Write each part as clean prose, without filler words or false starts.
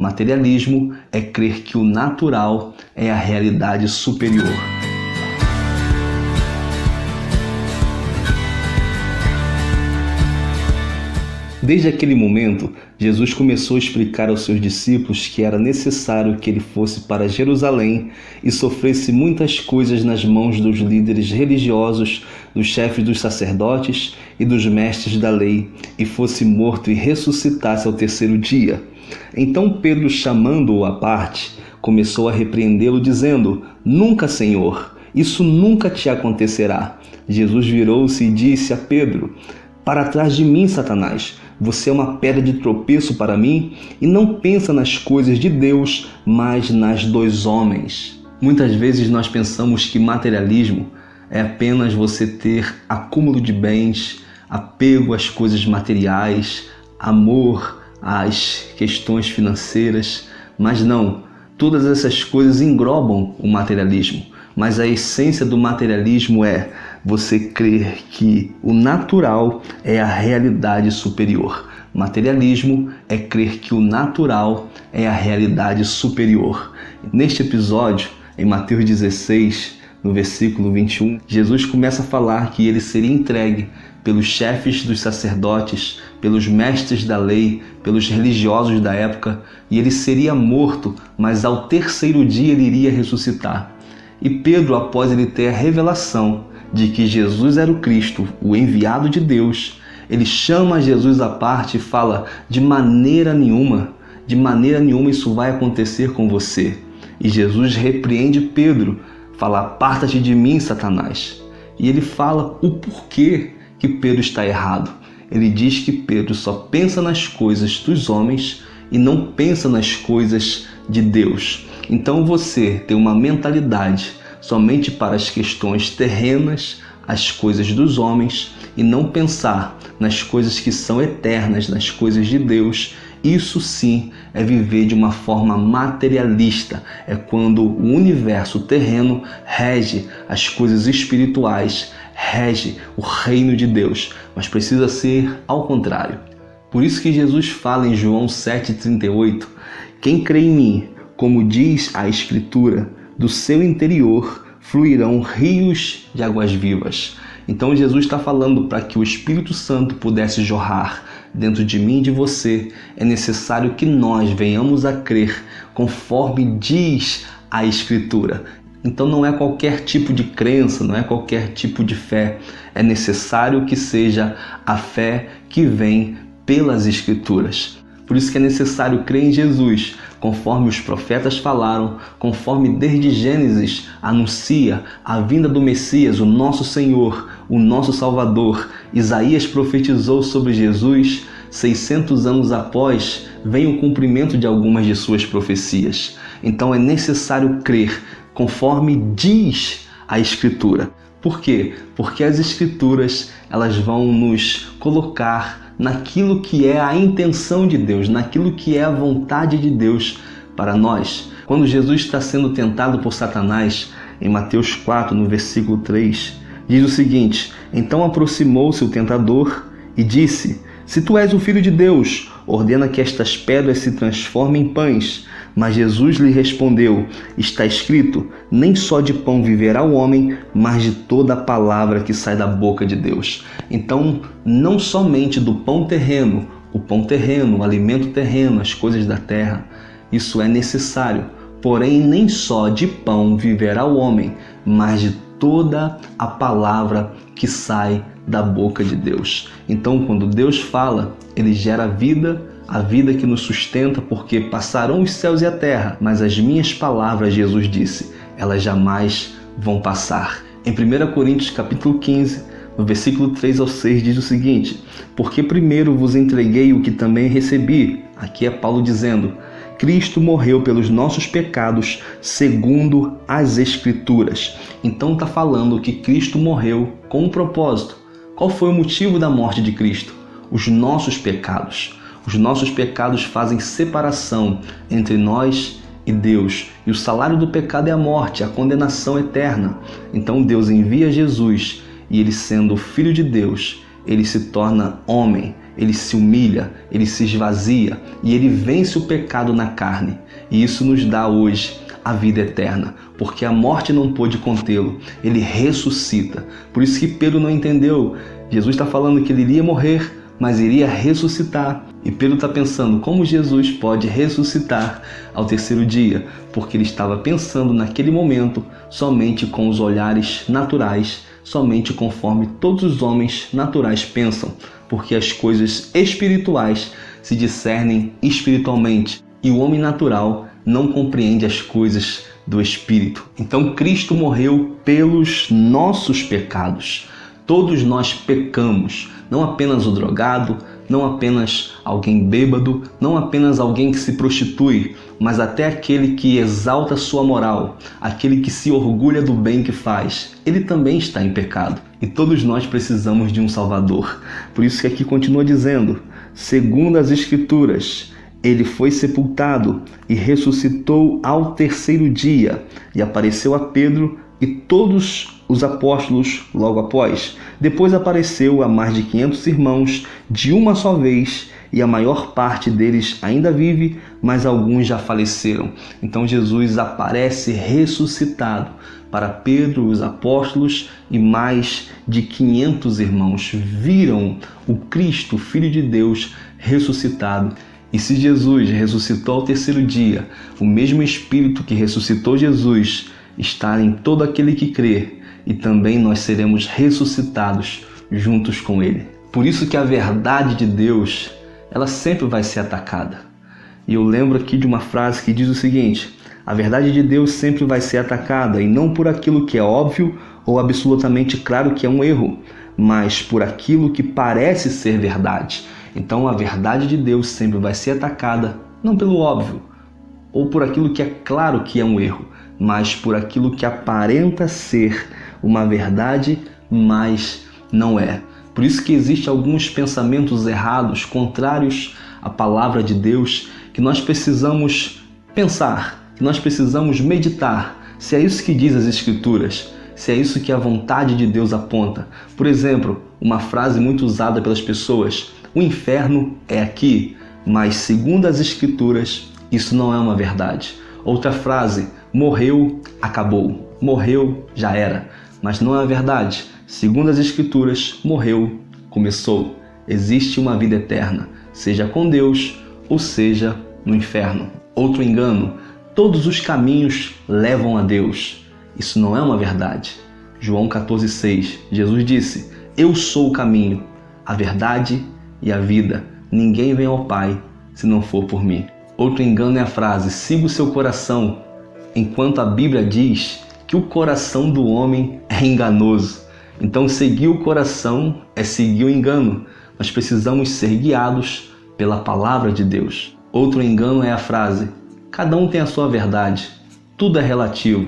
Materialismo é crer que o natural é a realidade superior. Desde aquele momento, Jesus começou a explicar aos seus discípulos que era necessário que ele fosse para Jerusalém e sofresse muitas coisas nas mãos dos líderes religiosos, dos chefes dos sacerdotes e dos mestres da lei, e fosse morto e ressuscitasse ao terceiro dia. Então Pedro, chamando-o à parte, começou a repreendê-lo, dizendo: "Nunca, Senhor, isso nunca te acontecerá." Jesus virou-se e disse a Pedro: "Para trás de mim, Satanás, você é uma pedra de tropeço para mim e não pensa nas coisas de Deus, mas nas dos homens." Muitas vezes nós pensamos que materialismo é apenas você ter acúmulo de bens, apego às coisas materiais, amor às questões financeiras, mas não, todas essas coisas englobam o materialismo. Mas a essência do materialismo é você crer que o natural é a realidade superior. Materialismo é crer que o natural é a realidade superior. Neste episódio, em Mateus 16, no versículo 21, Jesus começa a falar que ele seria entregue pelos chefes dos sacerdotes, pelos mestres da lei, pelos religiosos da época, e ele seria morto, mas ao terceiro dia ele iria ressuscitar. E Pedro, após ele ter a revelação de que Jesus era o Cristo, o enviado de Deus, ele chama Jesus à parte e fala: de maneira nenhuma isso vai acontecer com você. E Jesus repreende Pedro, fala: "Aparta-te de mim, Satanás." E ele fala o porquê que Pedro está errado. Ele diz que Pedro só pensa nas coisas dos homens e não pensa nas coisas de Deus. Então você tem uma mentalidade somente para as questões terrenas, as coisas dos homens, e não pensar nas coisas que são eternas, nas coisas de Deus. Isso sim é viver de uma forma materialista. É quando o universo terreno rege as coisas espirituais, rege o reino de Deus. Mas precisa ser ao contrário. Por isso que Jesus fala em João 7,38: "Quem crê em mim, como diz a Escritura, do seu interior fluirão rios de águas vivas." Então Jesus está falando, para que o Espírito Santo pudesse jorrar dentro de mim e de você, é necessário que nós venhamos a crer conforme diz a Escritura. Então não é qualquer tipo de crença, não é qualquer tipo de fé. É necessário que seja a fé que vem pelas Escrituras. Por isso que é necessário crer em Jesus, conforme os profetas falaram, conforme desde Gênesis anuncia a vinda do Messias, o nosso Senhor, o nosso Salvador. Isaías profetizou sobre Jesus, 600 anos após, vem o cumprimento de algumas de suas profecias. Então é necessário crer conforme diz a Escritura. Por quê? Porque as Escrituras elas vão nos colocar naquilo que é a intenção de Deus, naquilo que é a vontade de Deus para nós. Quando Jesus está sendo tentado por Satanás, em Mateus 4, no versículo 3, diz o seguinte: "Então aproximou-se o tentador e disse: Se tu és o Filho de Deus, ordena que estas pedras se transformem em pães." Mas Jesus lhe respondeu: "Está escrito, nem só de pão viverá o homem, mas de toda a palavra que sai da boca de Deus." Então, não somente do pão terreno, o alimento terreno, as coisas da terra, isso é necessário. Porém, nem só de pão viverá o homem, mas de toda a palavra que sai da boca de Deus. Então, quando Deus fala, ele gera vida, a vida que nos sustenta, porque passarão os céus e a terra, mas as minhas palavras, Jesus disse, elas jamais vão passar. Em 1 Coríntios capítulo 15, no versículo 3 ao 6, diz o seguinte: "Porque primeiro vos entreguei o que também recebi." Aqui é Paulo dizendo: "Cristo morreu pelos nossos pecados segundo as Escrituras." Então está falando que Cristo morreu com um propósito. Qual foi o motivo da morte de Cristo? Os nossos pecados. Os nossos pecados fazem separação entre nós e Deus. E o salário do pecado é a morte, a condenação eterna. Então Deus envia Jesus e ele, sendo o Filho de Deus, ele se torna homem. ele se humilha, ele se esvazia e ele vence o pecado na carne. E isso nos dá hoje a vida eterna, porque a morte não pôde contê-lo, ele ressuscita. Por isso que Pedro não entendeu. Jesus está falando que ele iria morrer, mas iria ressuscitar. E Pedro está pensando como Jesus pode ressuscitar ao terceiro dia, porque ele estava pensando naquele momento somente com os olhares naturais, somente conforme todos os homens naturais pensam, porque as coisas espirituais se discernem espiritualmente e o homem natural não compreende as coisas do Espírito. Então Cristo morreu pelos nossos pecados. Todos nós pecamos, não apenas o drogado, não apenas alguém bêbado, não apenas alguém que se prostitui, mas até aquele que exalta sua moral, aquele que se orgulha do bem que faz. Ele também está em pecado. E todos nós precisamos de um Salvador. Por isso que aqui continua dizendo, segundo as Escrituras, ele foi sepultado e ressuscitou ao terceiro dia e apareceu a Pedro e todos os apóstolos logo após. Depois apareceu a mais de 500 irmãos de uma só vez e a maior parte deles ainda vive, mas alguns já faleceram. Então Jesus aparece ressuscitado para Pedro, os apóstolos e mais de 500 irmãos. Viram o Cristo, Filho de Deus, ressuscitado. E se Jesus ressuscitou ao terceiro dia, o mesmo Espírito que ressuscitou Jesus está em todo aquele que crê, e também nós seremos ressuscitados juntos com Ele. Por isso que a verdade de Deus, ela sempre vai ser atacada. E eu lembro aqui de uma frase que diz o seguinte, a verdade de Deus sempre vai ser atacada, e não por aquilo que é óbvio ou absolutamente claro que é um erro, mas por aquilo que parece ser verdade. Então a verdade de Deus sempre vai ser atacada, não pelo óbvio, ou por aquilo que é claro que é um erro, mas por aquilo que aparenta ser uma verdade, mas não é. Por isso que existem alguns pensamentos errados, contrários à palavra de Deus, que nós precisamos pensar, que nós precisamos meditar, se é isso que diz as Escrituras, se é isso que a vontade de Deus aponta. Por exemplo, uma frase muito usada pelas pessoas, o inferno é aqui, mas segundo as Escrituras, isso não é uma verdade. Outra frase, morreu, acabou. Morreu, já era. Mas não é verdade. Segundo as Escrituras, morreu, começou. Existe uma vida eterna, seja com Deus ou seja no inferno. Outro engano, todos os caminhos levam a Deus. Isso não é uma verdade. João 14,6, Jesus disse, eu sou o caminho, a verdade e a vida. Ninguém vem ao Pai se não for por mim. Outro engano é a frase, siga o seu coração, enquanto a Bíblia diz que o coração do homem é enganoso. Então seguir o coração é seguir o engano. Nós precisamos ser guiados pela palavra de Deus. Outro engano é a frase, cada um tem a sua verdade, tudo é relativo.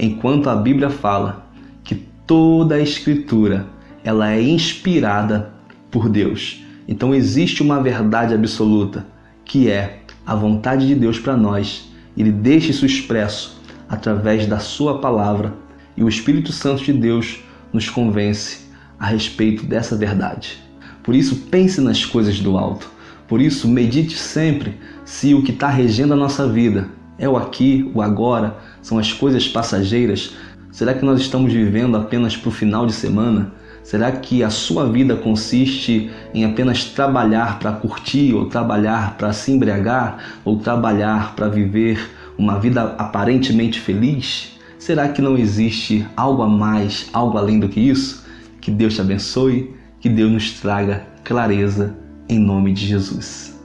Enquanto a Bíblia fala que toda a Escritura ela é inspirada por Deus. Então existe uma verdade absoluta, que é a vontade de Deus para nós. Ele deixa isso expresso através da sua palavra e o Espírito Santo de Deus nos convence a respeito dessa verdade. Por isso, pense nas coisas do alto. Por isso, medite sempre se o que está regendo a nossa vida é o aqui, o agora, são as coisas passageiras. Será que nós estamos vivendo apenas para o final de semana? Será que a sua vida consiste em apenas trabalhar para curtir, ou trabalhar para se embriagar, ou trabalhar para viver uma vida aparentemente feliz? Será que não existe algo a mais, algo além do que isso? Que Deus te abençoe, que Deus nos traga clareza em nome de Jesus.